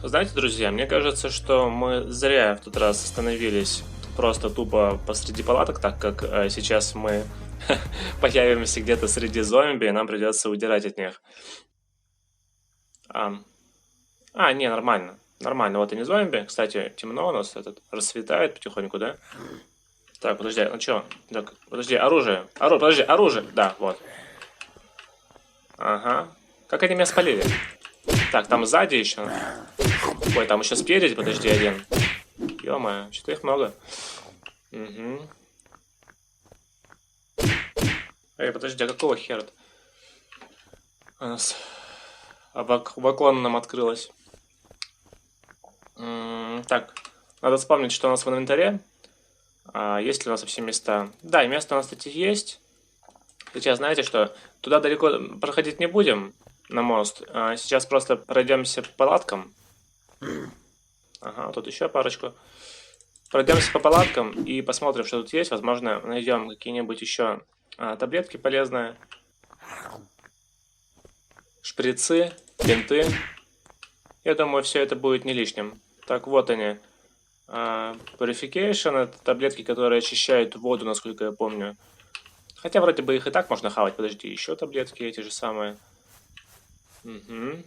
Знаете, друзья, мне кажется, что мы зря в тот раз остановились просто тупо посреди палаток, так как сейчас мы появимся где-то среди зомби, и нам придется удирать от них. А, не, нормально. Нормально, вот и не зомби. Кстати, темно у нас, этот рассветает потихоньку, да? Так, подожди, ну чё? Так, подожди, оружие. Подожди, оружие. Да, вот. Ага. Как они меня спалили? Так, там сзади еще. Ой, там еще спереди, подожди, один. Ё-моё, что-то их много. Угу. Эй, подожди, а какого хера? У нас в окон нам открылось. Так, надо вспомнить, что у нас в инвентаре. Есть ли у нас вообще места? Да, и место у нас, кстати, есть. Сейчас, знаете что? Туда далеко проходить не будем, на мост. Сейчас просто пройдемся по палаткам. Ага, тут еще парочку. Пройдемся по палаткам и посмотрим, что тут есть. Возможно, найдем какие-нибудь еще таблетки полезные. Шприцы, бинты. Я думаю, все это будет не лишним. Так, вот они. Purification — это таблетки, которые очищают воду, насколько я помню. Хотя вроде бы их и так можно хавать. Подожди, еще таблетки эти же самые. Угу.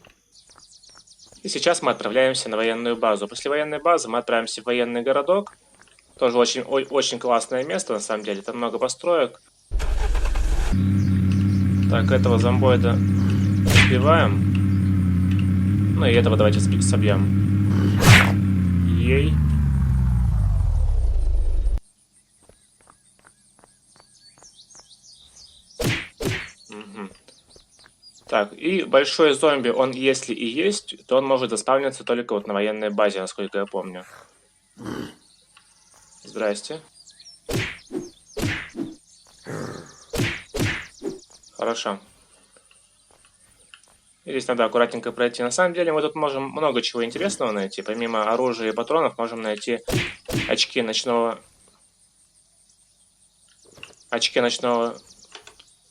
И сейчас мы отправляемся на военную базу. После военной базы мы отправимся в военный городок. Тоже очень классное место, на самом деле. Там много построек. Так, этого зомбоида убиваем. Ну и этого давайте собьем. Ей. Угу. Так, и большой зомби, он если и есть, то он может заспавниться только вот на военной базе, насколько я помню. Здрасте. Хорошо. И здесь надо аккуратненько пройти. На самом деле мы тут можем много чего интересного найти. Помимо оружия и патронов можем найти очки ночного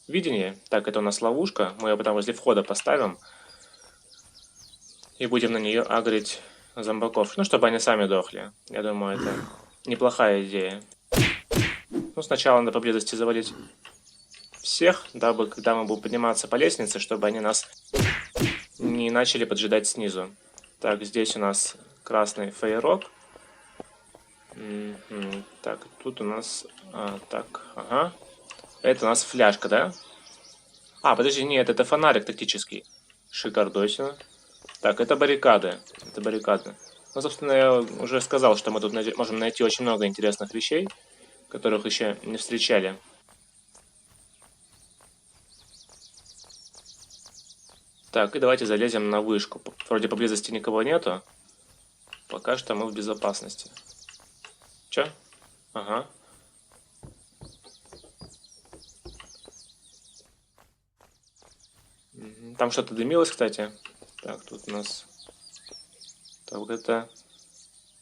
видения. Так, это у нас ловушка. Мы ее потом возле входа поставим. И будем на нее агрить зомбаков. Ну, чтобы они сами дохли. Я думаю, это неплохая идея. Ну, сначала надо поблизости завалить всех, дабы, когда мы будем подниматься по лестнице, чтобы они нас не начали поджидать снизу. Так, здесь у нас красный фейерок. Так, тут у нас... так, ага. Это у нас фляжка, да? Подожди, нет, это фонарик тактический. Шикардосина. Так, это баррикады. Это баррикады. Ну, собственно, я уже сказал, что мы тут можем найти очень много интересных вещей, которых еще не встречали. Так, и давайте залезем на вышку. Вроде поблизости никого нету. Пока что мы в безопасности. Чё? Ага. Там что-то дымилось, кстати. Так, тут у нас... Так, вот это...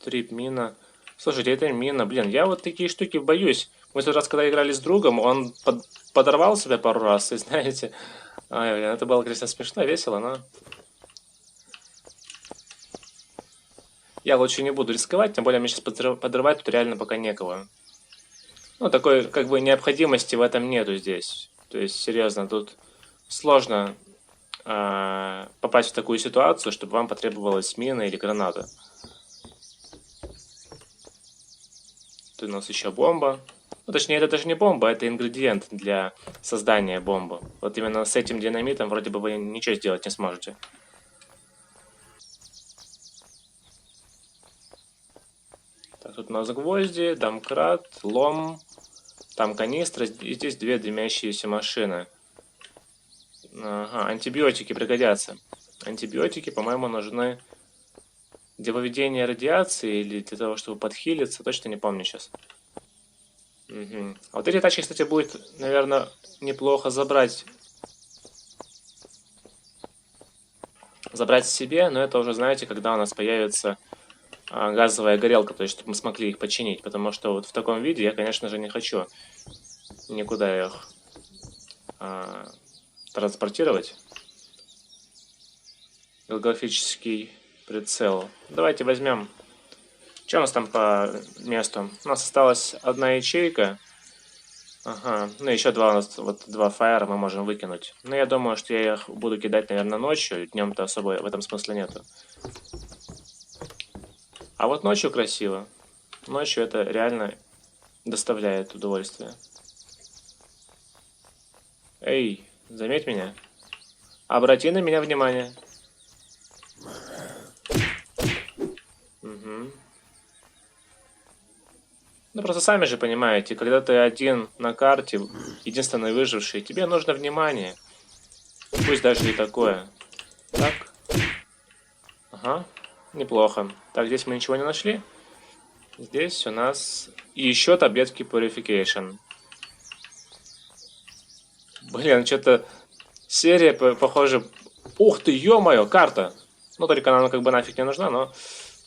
Трип-мина. Слушайте, это мина. Блин, я вот такие штуки боюсь. Мы в тот раз, когда играли с другом, он подорвал себя пару раз, и знаете... Ай, блин, это было, конечно, смешно, весело, но... Я лучше не буду рисковать, тем более мне сейчас подрывать тут реально пока некого. Ну, такой, как бы, необходимости в этом нету здесь. То есть, серьезно, тут сложно попасть в такую ситуацию, чтобы вам потребовалась мина или граната. Тут у нас еще бомба. Ну, точнее, это даже не бомба, это ингредиент для создания бомбы. Вот именно с этим динамитом вроде бы вы ничего сделать не сможете. Так, тут у нас гвозди, домкрат, лом, там канистра, и здесь две дымящиеся машины. Ага, антибиотики пригодятся. Антибиотики, по-моему, нужны для выведения радиации или для того, чтобы подхилиться. Точно не помню сейчас. Угу. А вот эти тачки, кстати, будет, наверное, неплохо забрать. Забрать себе, но это уже, знаете, когда у нас появится газовая горелка, то есть, чтобы мы смогли их починить. Потому что вот в таком виде я, конечно же, не хочу никуда их транспортировать. Голографический прицел. Давайте возьмем. Что у нас там по месту? У нас осталась одна ячейка. Ага, ну еще два у нас, вот два фаера мы можем выкинуть. Но я думаю, что я их буду кидать, наверное, ночью. Днем-то особо в этом смысла нету. А вот ночью красиво. Ночью это реально доставляет удовольствие. Эй, заметь меня. Обрати на меня внимание. Угу. Ну просто сами же понимаете, когда ты один на карте, единственный выживший, тебе нужно внимание. Пусть даже и такое. Так. Ага. Неплохо. Так, здесь мы ничего не нашли. Здесь у нас еще таблетки Purification. Блин, что-то серия, похоже... Ух ты, ё-моё, карта! Ну, только она как бы нафиг не нужна, но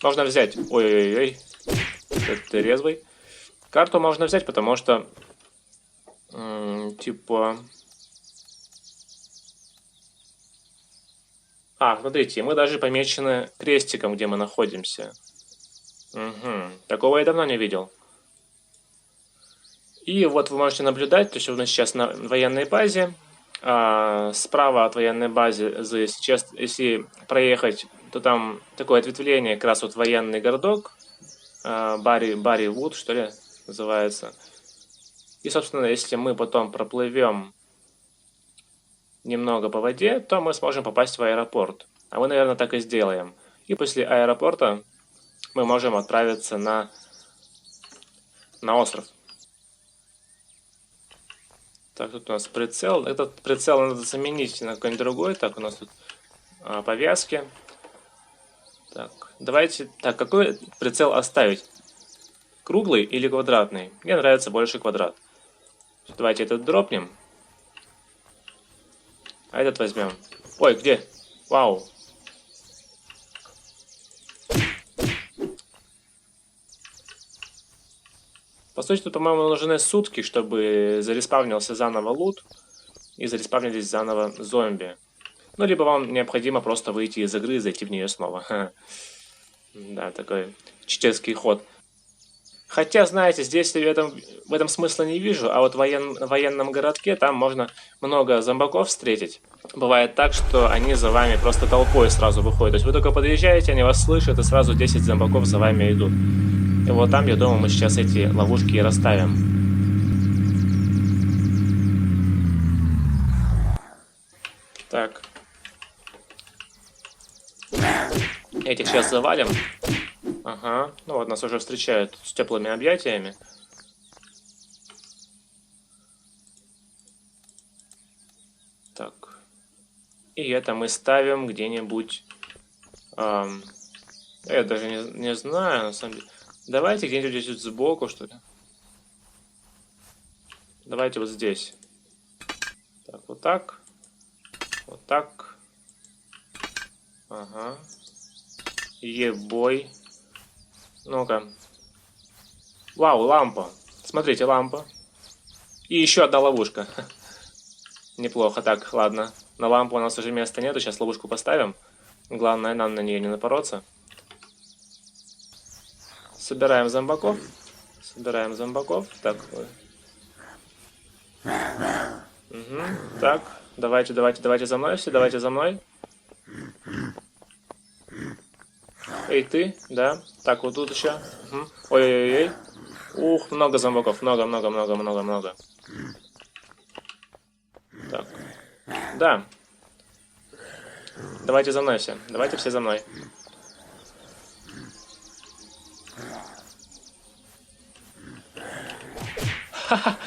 можно взять. Ой-ой-ой. Ты резвый. Карту можно взять, потому что... типа... А, смотрите, мы даже помечены крестиком, где мы находимся. Угу. Такого я давно не видел. И вот вы можете наблюдать, то есть мы сейчас на военной базе. Справа от военной базы, сейчас, если проехать, то там такое ответвление, как раз вот военный городок. Барри Вуд, что ли, называется. И, собственно, если мы потом проплывем немного по воде, то мы сможем попасть в аэропорт. А мы, наверное, так и сделаем. И после аэропорта мы можем отправиться на остров. Так, тут у нас прицел. Этот прицел надо заменить на какой-нибудь другой. Так, у нас тут повязки. Так, давайте... Так, какой прицел оставить? Круглый или квадратный? Мне нравится больше квадрат. Давайте этот дропнем. А этот возьмем. Ой, где? Вау. По сути, тут, по-моему, нужны сутки, чтобы зареспавнился заново лут и зареспавнились заново зомби. Ну, либо вам необходимо просто выйти из игры и зайти в нее снова. Да, такой читерский ход. Хотя, знаете, здесь в этом смысла не вижу, а вот в военном городке там можно много зомбаков встретить. Бывает так, что они за вами просто толпой сразу выходят. То есть вы только подъезжаете, они вас слышат, и сразу 10 зомбаков за вами идут. И вот там, я думаю, мы сейчас эти ловушки и расставим. Так. Этих сейчас завалим. Ага. Ну вот нас уже встречают с теплыми объятиями. Так. И это мы ставим где-нибудь... я даже не знаю, на самом деле. Давайте где-нибудь здесь сбоку, что ли. Давайте вот здесь. Так, вот так. Вот так. Ага. Ебой. Ну-ка. Вау, лампа. Смотрите, лампа. И еще одна ловушка. Неплохо. Так, ладно. На лампу у нас уже места нету. Сейчас ловушку поставим. Главное, нам на нее не напороться. Собираем зомбаков. Собираем зомбаков. Так. Угу. Так. Давайте за мной все. Давайте за мной. Эй, ты, да? Так, вот тут еще. Угу. Ой-ой-ой. Ух, много зомбаков. Много. Так. Да. Давайте за мной все. Давайте все за мной. Ха-ха.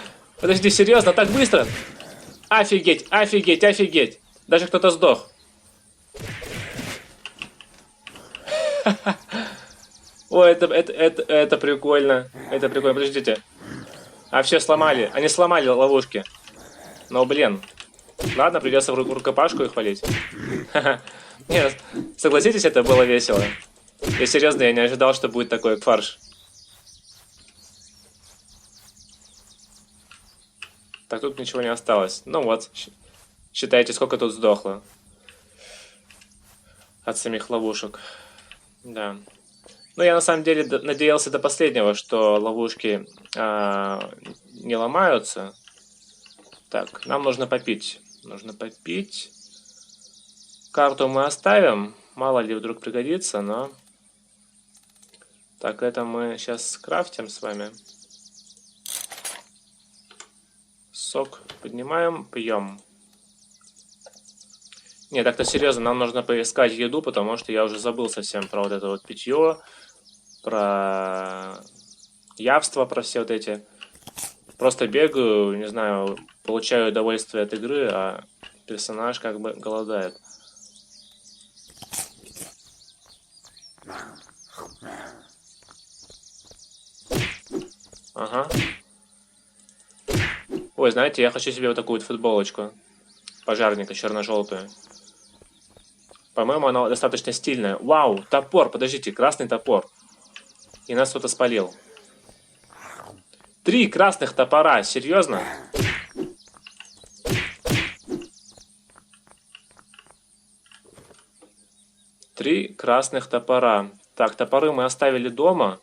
Подожди, серьезно? Так быстро? Офигеть, офигеть, офигеть. Даже кто-то сдох. Ой, это прикольно. Это прикольно. Подождите. А все сломали. Они сломали ловушки. Но, блин. Ладно, придется в рукопашку их валить. Нет, согласитесь, это было весело. Я серьезно, я не ожидал, что будет такой фарш. Так, тут ничего не осталось. Ну вот, считайте, сколько тут сдохло. От самих ловушек. Да. Ну, я на самом деле надеялся до последнего, что ловушки не ломаются. Так, нам нужно попить. Нужно попить. Карту мы оставим. Мало ли вдруг пригодится, но... Так, это мы сейчас скрафтим с вами. Сок поднимаем, пьем. Не, так-то серьезно, нам нужно поискать еду, потому что я уже забыл совсем про вот это вот питье, про явство, про все вот эти. Просто бегаю, не знаю, получаю удовольствие от игры, а персонаж как бы голодает. Ага. Ой, знаете, я хочу себе вот такую вот футболочку. Пожарника, черно-желтую. По-моему, она достаточно стильная. Вау, топор, подождите, красный топор. И нас кто-то спалил. 3 красных топора, серьезно? Три красных топора. Так, топоры мы оставили дома.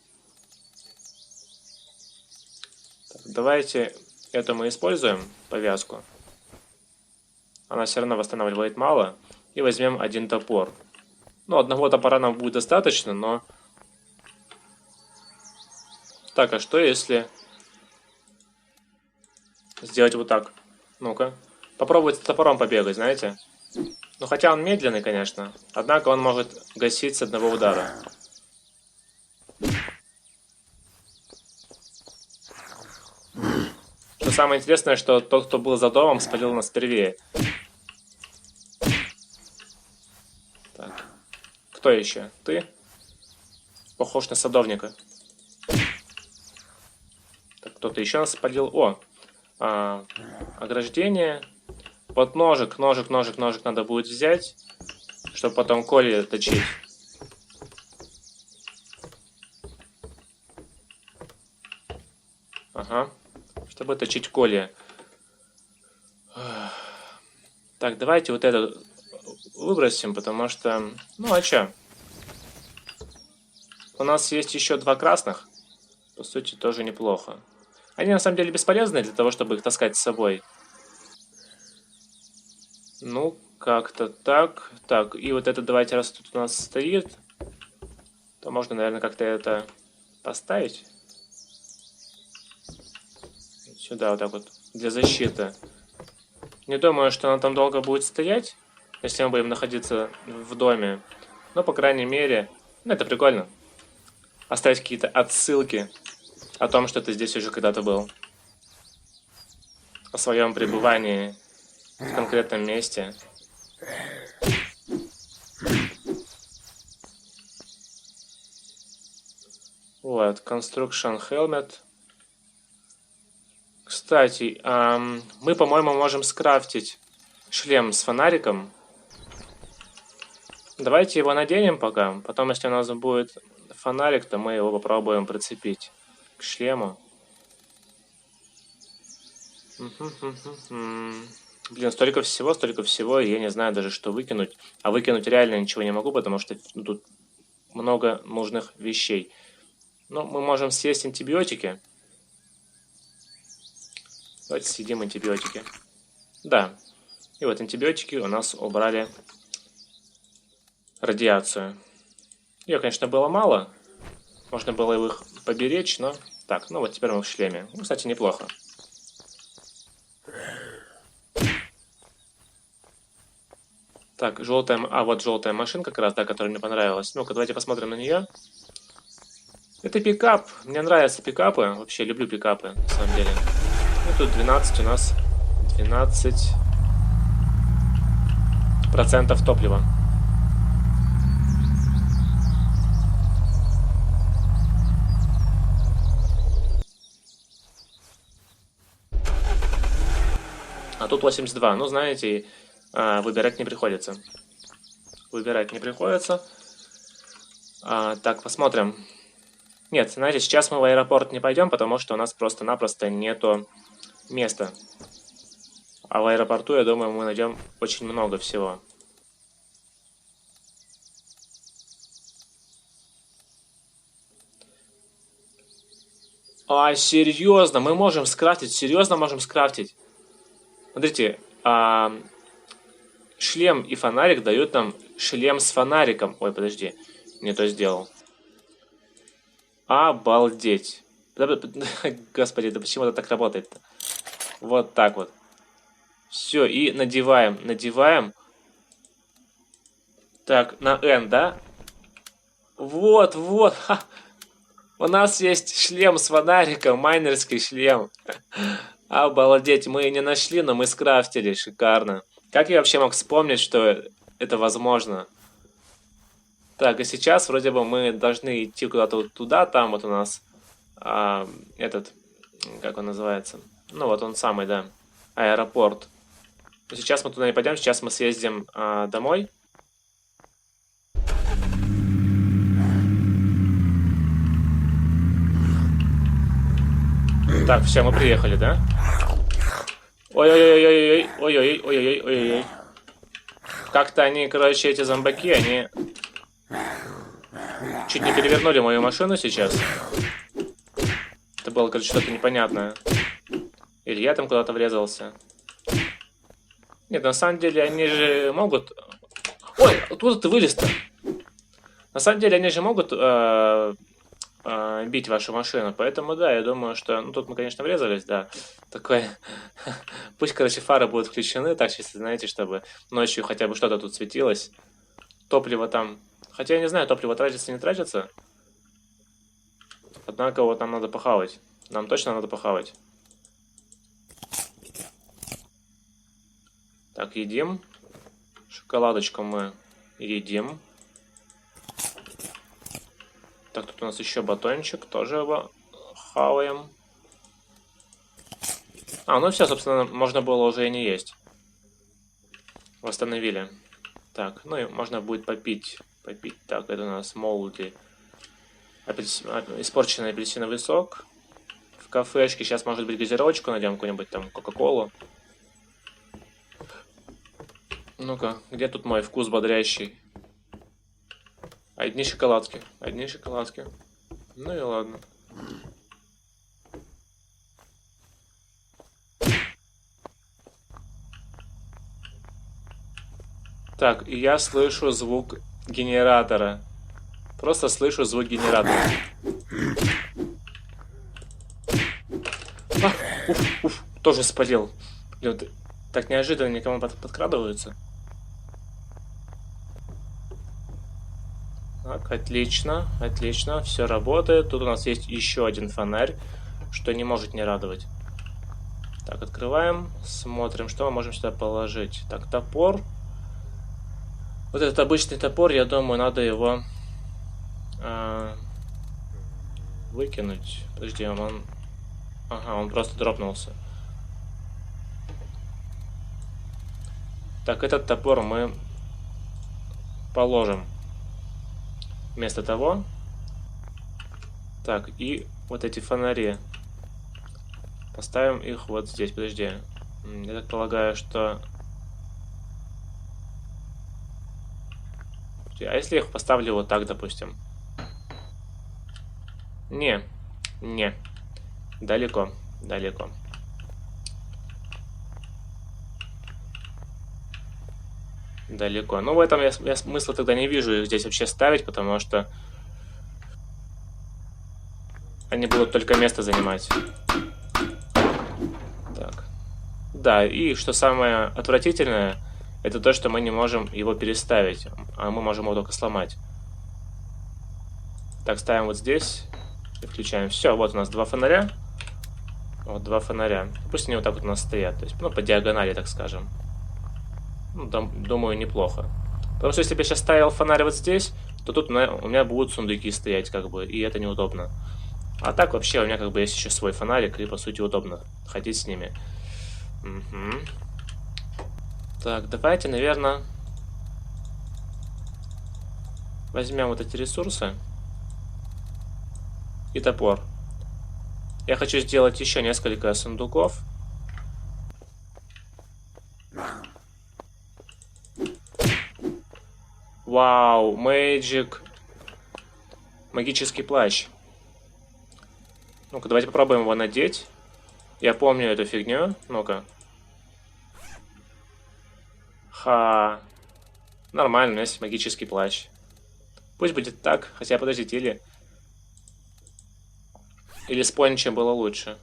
Так, давайте эту мы используем, повязку. Она все равно восстанавливает мало. И возьмем один топор. Ну, одного топора нам будет достаточно, но... Так, а что если... сделать вот так? Ну-ка. Попробуйте топором побегать, знаете? Ну, хотя он медленный, конечно. Однако он может гасить с одного удара. Что самое интересное, что тот, кто был за домом, спалил нас первее. Так. Кто еще? Ты? Похож на садовника. Так, кто-то еще нас спалил. О! Ограждение. Вот ножик надо будет взять, чтобы потом коли точить. Ага. Чтобы точить коли. Так, давайте вот это выбросим, потому что... Ну, а чё? У нас есть еще 2 красных. По сути, тоже неплохо. Они на самом деле бесполезны для того, чтобы их таскать с собой. Ну, как-то так. Так, и вот это давайте, раз тут у нас стоит, то можно, наверное, как-то это поставить. Сюда вот так вот, для защиты. Не думаю, что она там долго будет стоять, если мы будем находиться в доме. Но, по крайней мере, ну, это прикольно. Оставить какие-то отсылки о том, что ты здесь уже когда-то был. О своем пребывании в конкретном месте. Вот, Construction Helmet. Кстати, мы, по-моему, можем скрафтить шлем с фонариком. Давайте его наденем пока. Потом, если у нас будет фонарик, то мы его попробуем прицепить к шлему. Блин, столько всего, и я не знаю даже, что выкинуть. А выкинуть реально ничего не могу, потому что тут много нужных вещей. Ну, мы можем съесть антибиотики. Давайте съедим антибиотики. Да. И вот антибиотики у нас убрали радиацию. Ее, конечно, было мало. Можно было их поберечь, но... Так, ну вот теперь мы в шлеме. Ну, кстати, неплохо. Так, желтая... А, вот желтая машинка как раз, да, которая мне понравилась. Ну-ка, давайте посмотрим на нее. Это пикап. Мне нравятся пикапы. Вообще, люблю пикапы, на самом деле. Ну, тут 12 у нас. 12% топлива. А тут 82. Ну, знаете, выбирать не приходится. Выбирать не приходится. Так, посмотрим. Нет, знаете, сейчас мы в аэропорт не пойдем, потому что у нас просто-напросто нету места. А в аэропорту, я думаю, мы найдем очень много всего. А, серьезно, мы можем скрафтить, серьезно можем скрафтить. Смотрите, шлем и фонарик дают нам шлем с фонариком. Ой, подожди, не то сделал. Обалдеть. Господи, да почему это так работает-то? Вот так вот. Все, и надеваем, надеваем. Так, на N, да? Вот, вот. Ха. У нас есть шлем с фонариком, майнерский шлем. Обалдеть, мы не нашли, но мы скрафтили. Шикарно. Как я вообще мог вспомнить, что это возможно? Так, и сейчас вроде бы мы должны идти куда-то туда, там вот у нас этот, как он называется? Ну вот он самый, да, аэропорт. Но сейчас мы туда не пойдем, сейчас мы съездим домой. Так, все, мы приехали, да? Ой-ой-ой-ой-ой, ой-ой-ой-ой-ой-ой. Как-то они, короче, эти зомбаки, они чуть не перевернули мою машину сейчас. Это было, короче, что-то непонятное. Или я там куда-то врезался. Нет, на самом деле они же могут... Ой, откуда ты вылез-то? На самом деле они же могут бить вашу машину, поэтому да, я думаю, что... Ну, тут мы, конечно, врезались, да. Такой... Пусть, короче, фары будут включены, так, если знаете, чтобы ночью хотя бы что-то тут светилось. Топливо там... Хотя я не знаю, топливо тратится, не тратится. Однако вот нам надо похавать. Нам точно надо похавать. Так, едим. Шоколадочку мы едим. Так, тут у нас еще батончик. Тоже его хаваем. Ну все, собственно, можно было уже и не есть. Восстановили. Так, ну и можно будет попить. Попить. Так, это у нас молотый. Испорченный апельсиновый сок. В кафешке сейчас, может быть, газировочку найдем, какую-нибудь там кока-колу. Ну-ка, где тут мой вкус бодрящий? Одни шоколадки. Одни шоколадки. Ну и ладно. Так, и я слышу звук генератора. Просто слышу звук генератора. Уф, тоже спалил. Блин, так неожиданно никому подкрадываются. Так, отлично, отлично, все работает. Тут у нас есть еще один фонарь, что не может не радовать. Так, открываем, смотрим, что мы можем сюда положить. Так, топор. Вот этот обычный топор, я думаю, надо его выкинуть. Подожди, он... Ага, он просто дропнулся. Так, этот топор мы положим вместо того. Так, и вот эти фонари. Поставим их вот здесь, подожди. Я так полагаю, что... А если я их поставлю вот так, допустим? Не. Далеко, далеко. Далеко. Ну, в этом я смысла тогда не вижу их здесь вообще ставить, потому что они будут только место занимать. Так. Да, и что самое отвратительное, это то, что мы не можем его переставить, а мы можем его только сломать. Так, ставим вот здесь и включаем. Все, вот у нас два фонаря. Вот два фонаря. Пусть они вот так вот у нас стоят, то есть, ну, по диагонали, так скажем. Ну, думаю, неплохо. Потому что если бы я сейчас ставил фонарь вот здесь, то тут у меня будут сундуки стоять, как бы, и это неудобно. А так вообще у меня как бы есть еще свой фонарик, и по сути удобно ходить с ними. Угу. Так, давайте, наверное, возьмем вот эти ресурсы и топор. Я хочу сделать еще несколько сундуков. Вау, Magic. Магический плащ. Ну-ка, давайте попробуем его надеть. Я помню эту фигню. Ну-ка. Ха. Нормально, у меня есть магический плащ. Пусть будет так. Хотя, подождите, или с пончем было лучше.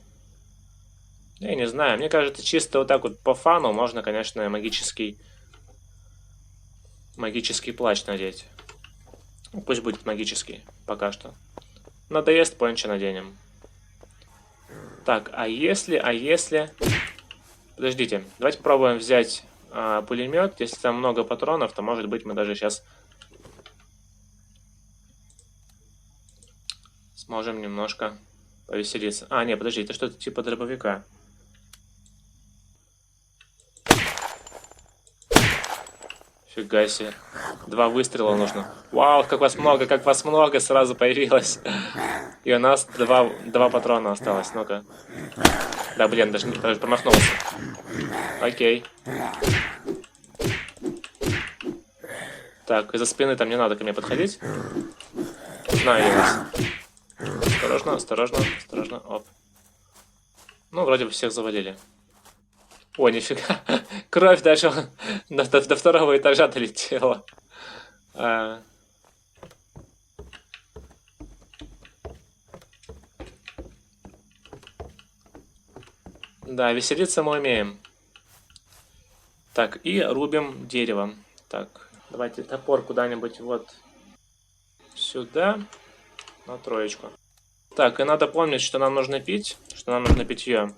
Я не знаю. Мне кажется, чисто вот так вот по фану можно, конечно, магический плащ надеть. Ну, пусть будет магический. Пока что. Надоест, понча наденем. Так, а если... Подождите, давайте попробуем взять пулемет. Если там много патронов, то, может быть, мы даже сейчас сможем немножко повеселиться. А, не, подожди, это что-то типа дробовика. Фига себе. 2 выстрела нужно. Вау, как вас много сразу появилось. И у нас два патрона осталось. Ну-ка. Да, блин, даже промахнулся. Окей. Так, из-за спины там не надо ко мне подходить. Знаю я вас. Осторожно, осторожно, осторожно. Оп. Ну, вроде бы всех завалили. О, нифига. Кровь даже до второго этажа долетела. Да, веселиться мы умеем. Так, и рубим дерево. Так, давайте топор куда-нибудь вот сюда. На 3. Так, и надо помнить, что нам нужно пить. Что нам нужно питье.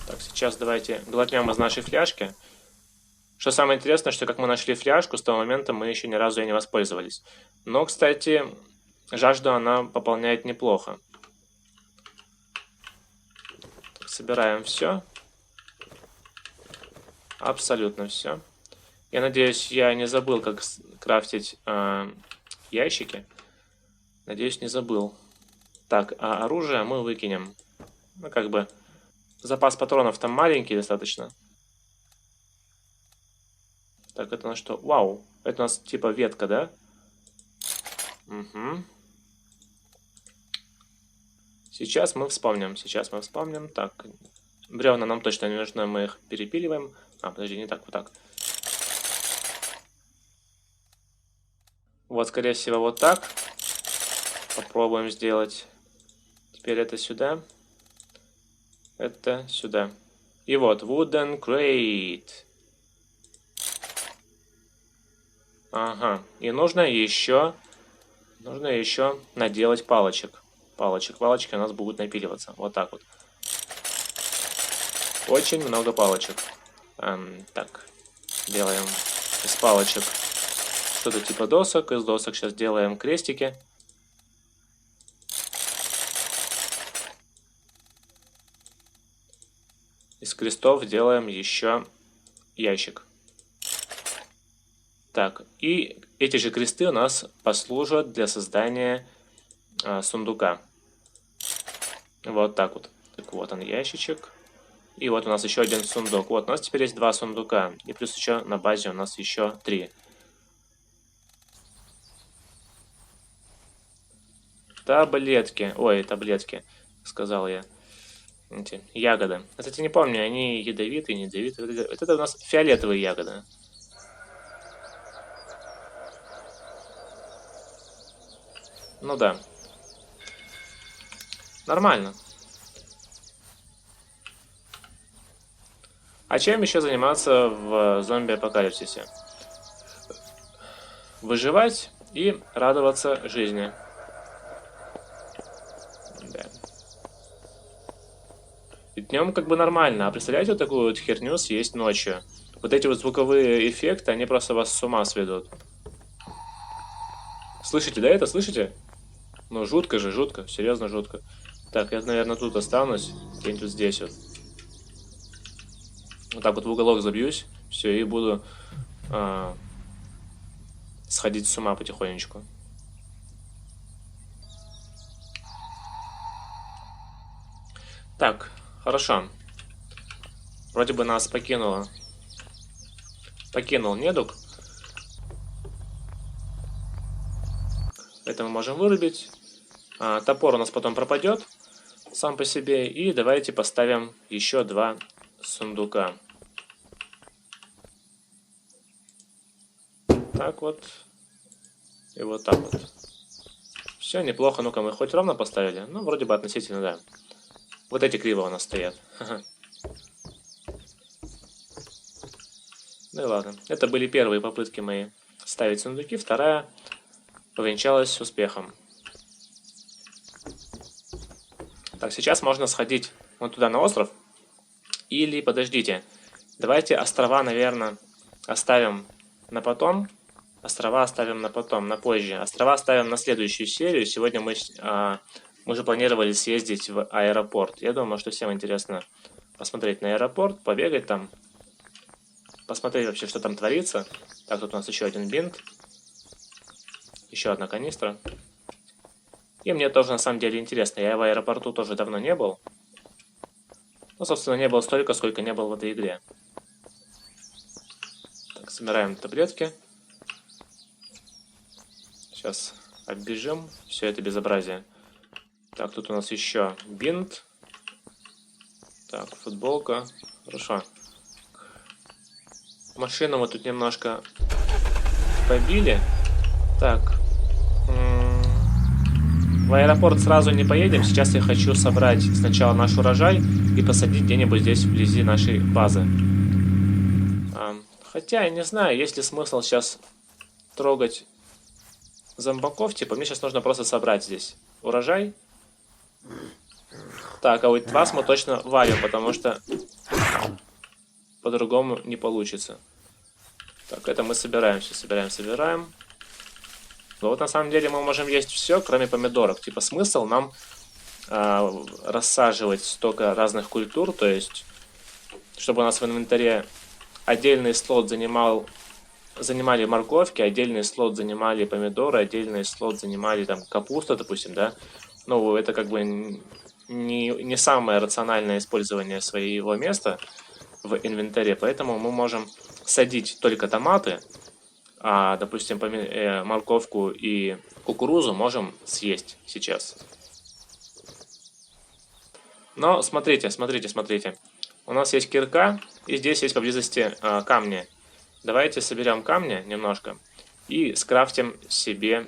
Так, сейчас давайте глотнем из нашей фляжки. Что самое интересное, что как мы нашли фляжку, с того момента мы еще ни разу и не воспользовались. Но, кстати, жажду она пополняет неплохо. Так, собираем все. Абсолютно все. Я надеюсь, я не забыл, как крафтить ящики. Надеюсь, не забыл. Так, а оружие мы выкинем. Ну, как бы, запас патронов там маленький достаточно. Так, это на что? Вау, это у нас типа ветка, да? Угу. Сейчас мы вспомним. Так, бревна нам точно не нужны, мы их перепиливаем. А, подожди, не так, вот так. Вот, скорее всего, вот так. Попробуем сделать. Теперь это сюда. Это сюда. И вот, wooden crate. Ага. И нужно еще наделать палочек. Палочки у нас будут напиливаться. Вот так вот. Очень много палочек. Так. Делаем из палочек что-то типа досок. Из досок сейчас делаем крестики. Из крестов делаем еще ящик. Так, и эти же кресты у нас послужат для создания сундука. Вот так вот. Так, вот он ящичек. И вот у нас еще один сундук. Вот, у нас теперь есть 2 сундука. И плюс еще на базе у нас еще 3. Таблетки. Ой, таблетки, сказал я. Эти ягоды. Кстати, не помню, они ядовитые, не ядовитые. Вот это у нас фиолетовые ягоды. Ну да. Нормально. А чем еще заниматься в зомби-апокалипсисе? Выживать и радоваться жизни. Да. И днем как бы нормально, а представляете, вот такую вот херню съесть ночью? Вот эти вот звуковые эффекты, они просто вас с ума сведут. Слышите, да, это? Слышите? Ну, жутко же, жутко, серьезно жутко. Так, я, наверное, тут останусь, где-нибудь здесь вот. Вот так вот в уголок забьюсь, все, и буду сходить с ума потихонечку. Так, хорошо. Вроде бы нас покинул недуг. Это мы можем вырубить. Топор у нас потом пропадет сам по себе. И давайте поставим еще 2 сундука. Так вот. И вот так вот. Все, неплохо. Ну-ка, мы хоть ровно поставили? Ну, вроде бы относительно, да. Вот эти криво у нас стоят. Ну и ладно. Это были первые попытки мои ставить сундуки. Вторая увенчалась успехом. Так, сейчас можно сходить вот туда на остров. Или, подождите, давайте острова, наверное, оставим на потом. Острова оставим на потом, на позже. Острова оставим на следующую серию. Сегодня мы же планировали съездить в аэропорт. Я думаю, что всем интересно посмотреть на аэропорт, побегать там. Посмотреть вообще, что там творится. Так, тут у нас еще один бинт. Еще одна канистра. И мне тоже на самом деле интересно. Я в аэропорту тоже давно не был. Ну, собственно, не было столько, сколько не был в этой игре. Так, собираем таблетки. Сейчас оббежим все это безобразие. Так, тут у нас еще бинт. Так, футболка. Хорошо. Машину мы тут немножко побили. Так. В аэропорт сразу не поедем. Сейчас я хочу собрать сначала наш урожай и посадить где-нибудь здесь вблизи нашей базы. Хотя, я не знаю, есть ли смысл сейчас трогать зомбаков. Типа, мне сейчас нужно просто собрать здесь урожай. Так, а вот вас мы точно валим, потому что по-другому не получится. Так, это мы собираем, все собираем. Но вот на самом деле мы можем есть все, кроме помидорок. Типа, смысл нам рассаживать столько разных культур, то есть, чтобы у нас в инвентаре отдельный слот занимали морковки, отдельный слот занимали помидоры, отдельный слот занимали там капуста, допустим, да. Ну, это как бы не самое рациональное использование своего места в инвентаре, поэтому мы можем садить только томаты, а, допустим, морковку и кукурузу можем съесть сейчас. Но смотрите. У нас есть кирка, и здесь есть поблизости камни. Давайте соберем камни немножко и скрафтим себе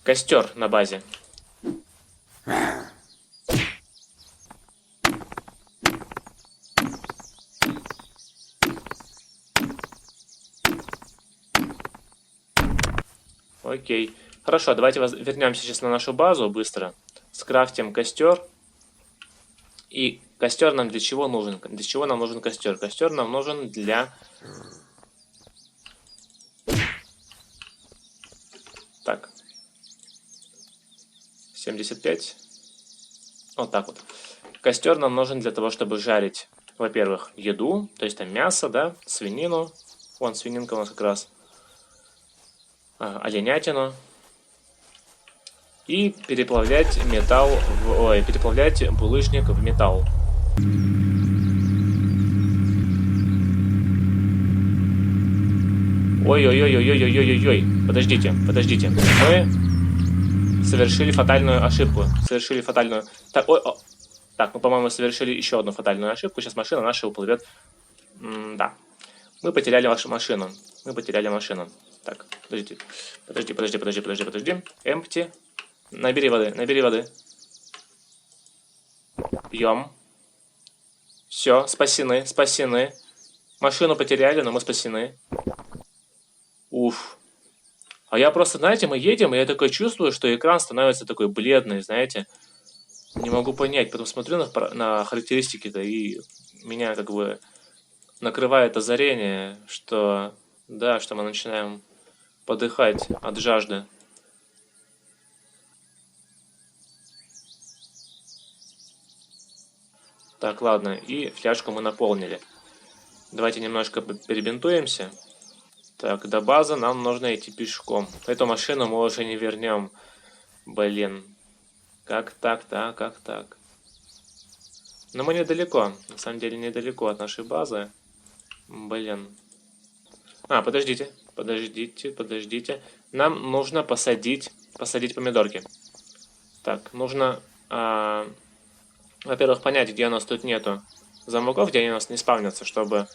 костер на базе. Окей. Хорошо, давайте вернемся сейчас на нашу базу быстро. Скрафтим костер. И костер нам для чего нужен? Для чего нам нужен костер? Костер нам нужен для... Так. 75. Вот так вот. Костер нам нужен для того, чтобы жарить, во-первых, еду, то есть там мясо, да, свинину. Вон, свининка у нас как раз. Оленятину. И переплавлять металл, переплавлять булыжник в металл. Ой-ой-ой-ой-ой-ой-ой-ой. Подождите. Мы совершили фатальную ошибку. Так, так, мы, по-моему, совершили еще одну фатальную ошибку. Сейчас машина наша уплывет. Да. Мы потеряли вашу машину. Так, подожди. Empty. Набери воды. Пьем. Все, спасены. Машину потеряли, но мы спасены. Уф. А я просто, знаете, мы едем, и я такое чувствую, что экран становится такой бледный, знаете. Не могу понять. Потом смотрю на характеристики-то, и меня как бы накрывает озарение, что, да, что мы начинаем подыхать от жажды. Так, ладно, и фляжку мы наполнили. Давайте немножко перебинтуемся. Так, до базы нам нужно идти пешком. Эту машину мы уже не вернем. Блин. Как так-то, как так? Но мы недалеко. На самом деле недалеко от нашей базы. Блин. Подождите. Нам нужно посадить помидорки. Так, нужно, во-первых, понять, где у нас тут нету замоков, где они у нас не спавнятся, чтобы...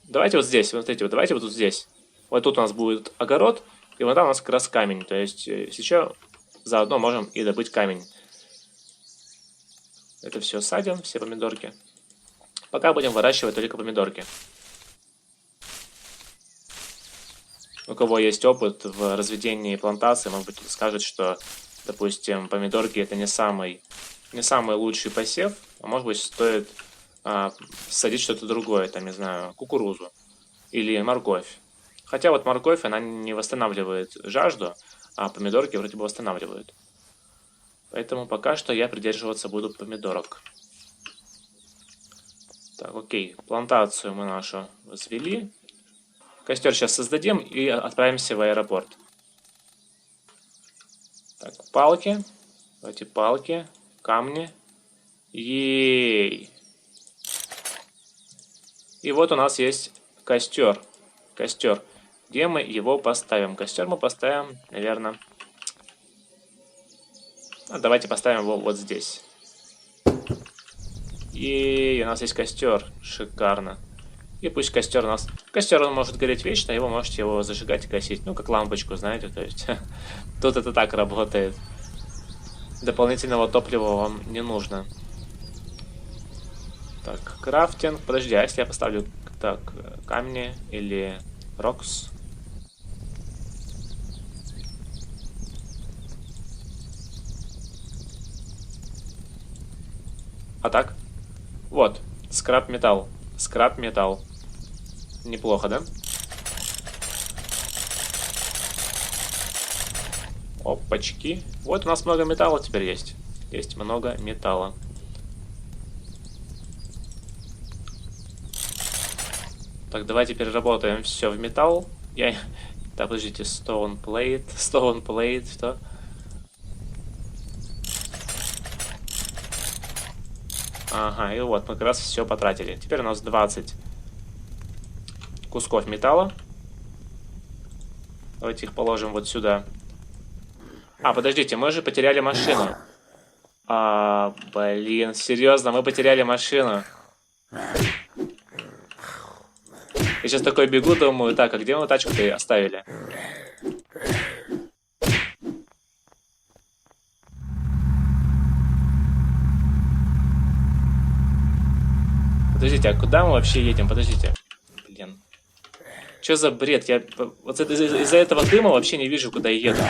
Давайте вот здесь, вот смотрите, вот давайте вот тут здесь. Вот тут у нас будет огород, и вот там у нас как раз камень. То есть сейчас заодно можем и добыть камень. Это все садим, все помидорки. Пока будем выращивать только помидорки. У кого есть опыт в разведении плантации, может быть, скажет, что, допустим, помидорки это не самый лучший посев, а может быть, стоит садить что-то другое, там, не знаю, кукурузу или морковь. Хотя вот морковь, она не восстанавливает жажду, а помидорки вроде бы восстанавливают. Поэтому пока что я придерживаться буду помидорок. Так, окей, плантацию мы нашу возвели. Костер сейчас создадим и отправимся в аэропорт. Так, палки. Давайте палки, камни. Ей! И вот у нас есть костер. Костер. Где мы его поставим? Костер мы поставим, наверное... давайте поставим его вот здесь. И у нас есть костер. Шикарно. И пусть костер у нас... Костер он может гореть вечно, и вы можете его зажигать и гасить. Ну, как лампочку, знаете, то есть... Тут это так работает. Дополнительного топлива вам не нужно. Так, крафтинг. Подожди, а если я поставлю так, камни или рокс? А так? Вот, скраб металл. Скраб металл. Неплохо, да? Опачки. Вот у нас много металла теперь есть. Есть много металла. Так, давайте переработаем все в металл. Да, подождите, stone plate, что? Ага, и вот мы как раз все потратили. Теперь у нас 20 кусков металла. Давайте их положим вот сюда. Подождите, мы же потеряли машину. Блин, серьезно, мы потеряли машину. Я сейчас такой бегу, думаю, так, а где мы тачку-то оставили? Подождите, а куда мы вообще едем? Подождите. Блин. Что за бред? Я вот из-за этого дыма вообще не вижу, куда я еду.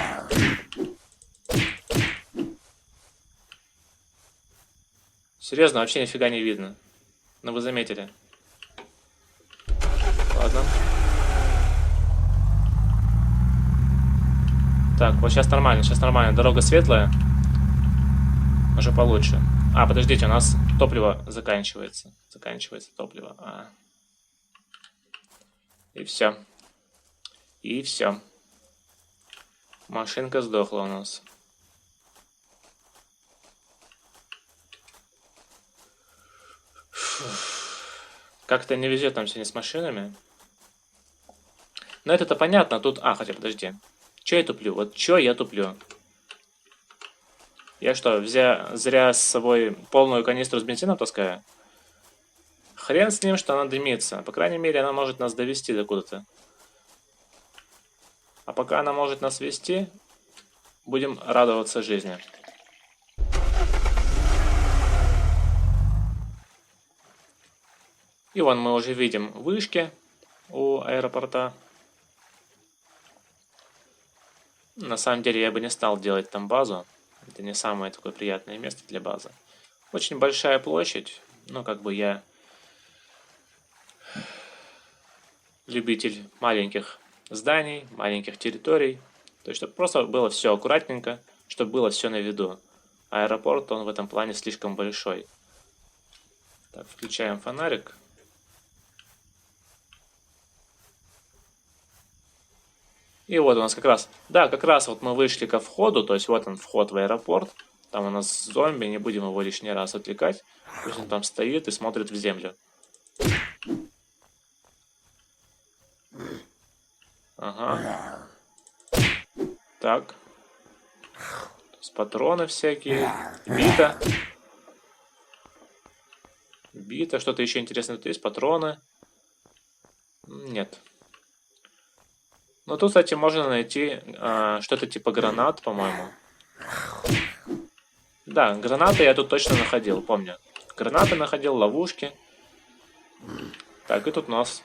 Серьезно, вообще нифига не видно. Ну вы заметили. Ладно. Так, вот сейчас нормально. Дорога светлая. Уже получше. Подождите, у нас топливо заканчивается. Заканчивается топливо. И все. И все. Машинка сдохла у нас. Как-то не везет нам сегодня с машинами. Но это-то понятно. Тут... хотя подожди. Че я туплю? Вот че я туплю? Я что, зря с собой полную канистру с бензином таскаю? Хрен с ним, что она дымится. По крайней мере, она может нас довести до куда-то. А пока она может нас вести, будем радоваться жизни. И вон мы уже видим вышки у аэропорта. На самом деле я бы не стал делать там базу. Это не самое такое приятное место для базы. Очень большая площадь. Но как бы я любитель маленьких зданий, маленьких территорий. То есть, чтобы просто было все аккуратненько, чтобы было все на виду. Аэропорт, он в этом плане слишком большой. Так, включаем фонарик. И вот у нас как раз вот мы вышли ко входу, то есть вот он вход в аэропорт. Там у нас зомби, не будем его лишний раз отвлекать. Пусть он там стоит и смотрит в землю. Ага. Так. С патроны всякие. Бита. Бита. Что-то еще интересное тут есть? Патроны. Нет. Ну, тут, кстати, можно найти что-то типа гранат, по-моему. Да, гранаты я тут точно находил, помню. Гранаты находил, ловушки. Так, и тут у нас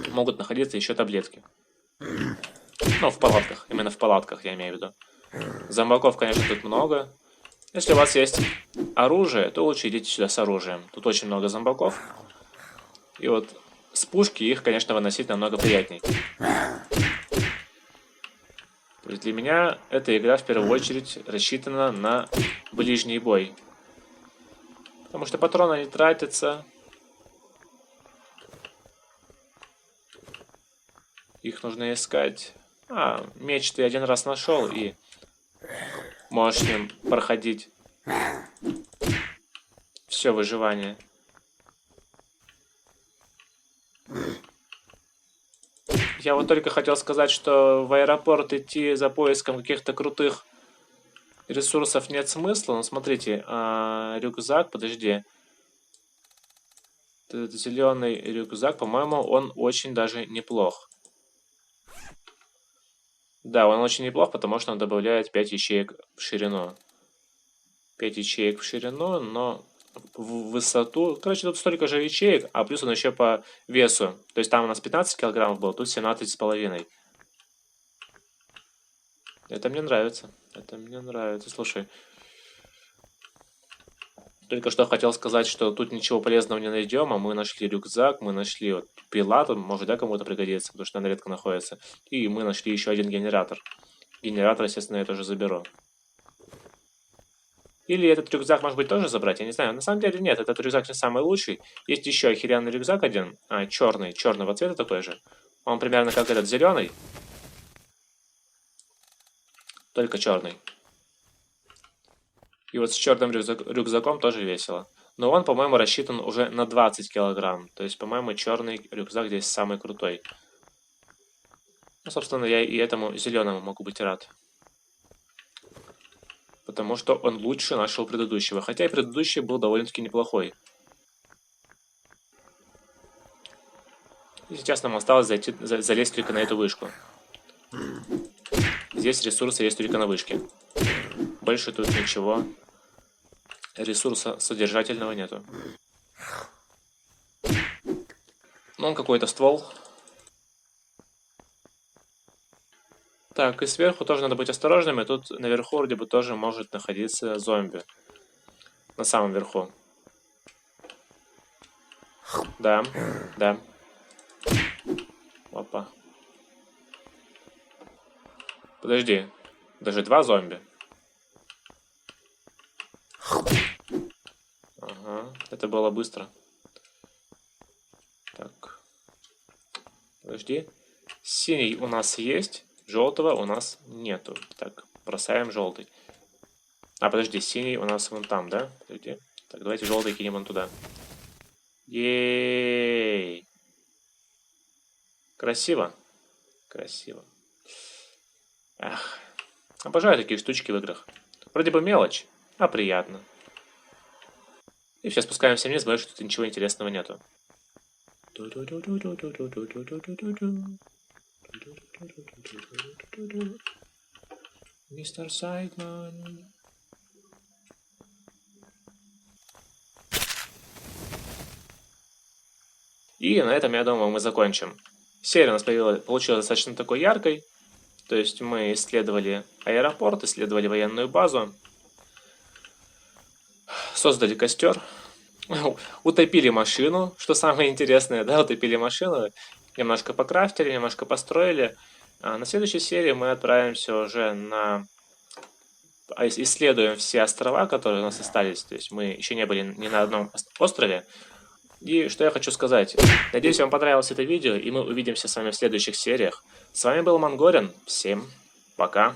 могут находиться еще таблетки. Ну, в палатках. Именно в палатках, я имею в виду. Зомбаков, конечно, тут много. Если у вас есть оружие, то лучше идите сюда с оружием. Тут очень много зомбаков. И вот с пушки их, конечно, выносить намного приятней. То есть для меня эта игра в первую очередь рассчитана на ближний бой. Потому что патроны не тратятся. Их нужно искать. Меч ты один раз нашел и можешь с ним проходить все выживание. Я вот только хотел сказать, что в аэропорт идти за поиском каких-то крутых ресурсов нет смысла. Но смотрите, рюкзак, подожди. Этот зеленый рюкзак, по-моему, он очень даже неплох. Да, он очень неплох, потому что он добавляет 5 ячеек в ширину. 5 ячеек в ширину, но в высоту... Короче, тут столько же ячеек, а плюс он еще по весу. То есть там у нас 15 килограммов было, тут 17,5. Это мне нравится. Это мне нравится. Слушай. Только что хотел сказать, что тут ничего полезного не найдем, а мы нашли рюкзак, мы нашли вот пила, тут может, да, кому-то пригодится, потому что она редко находится. И мы нашли еще один генератор. Генератор, естественно, я тоже заберу. Или этот рюкзак, может быть, тоже забрать, я не знаю. На самом деле нет, этот рюкзак не самый лучший. Есть еще охеренный рюкзак один, черный, черного цвета такой же. Он примерно как этот зеленый, только черный. И вот с черным рюкзаком тоже весело. Но он, по-моему, рассчитан уже на 20 килограмм. То есть, по-моему, черный рюкзак здесь самый крутой. Ну, собственно, я и этому зеленому могу быть рад. Потому что он лучше нашего предыдущего. Хотя и предыдущий был довольно-таки неплохой. И сейчас нам осталось залезть только на эту вышку. Здесь ресурсы есть только на вышке. Больше тут ничего ресурса содержательного нету. Ну, он какой-то ствол. Так, и сверху тоже надо быть осторожными. Тут наверху вроде бы тоже может находиться зомби. На самом верху. Да, да. Опа. Подожди. Даже 2 зомби. Ага, это было быстро. Так. Подожди. Синий у нас есть. Желтого у нас нету. Так, бросаем желтый. Подожди, синий у нас вон там, да? Подожди. Так, давайте желтый кинем вон туда. Ей! Красиво. Красиво. Ах. Обожаю такие штучки в играх. Вроде бы мелочь, а приятно. И сейчас спускаемся вниз, потому что тут ничего интересного нету. Мистер Сайдман. И на этом, я думаю, мы закончим. Серия у нас получилась достаточно такой яркой. То есть мы исследовали аэропорт, исследовали военную базу. Создали костер. Утопили машину, что самое интересное, да, утопили машину. Немножко покрафтили, немножко построили. На следующей серии мы отправимся уже на... Исследуем все острова, которые у нас остались. То есть мы еще не были ни на одном острове. И что я хочу сказать. Надеюсь, вам понравилось это видео, и мы увидимся с вами в следующих сериях. С вами был Мангорин. Всем пока.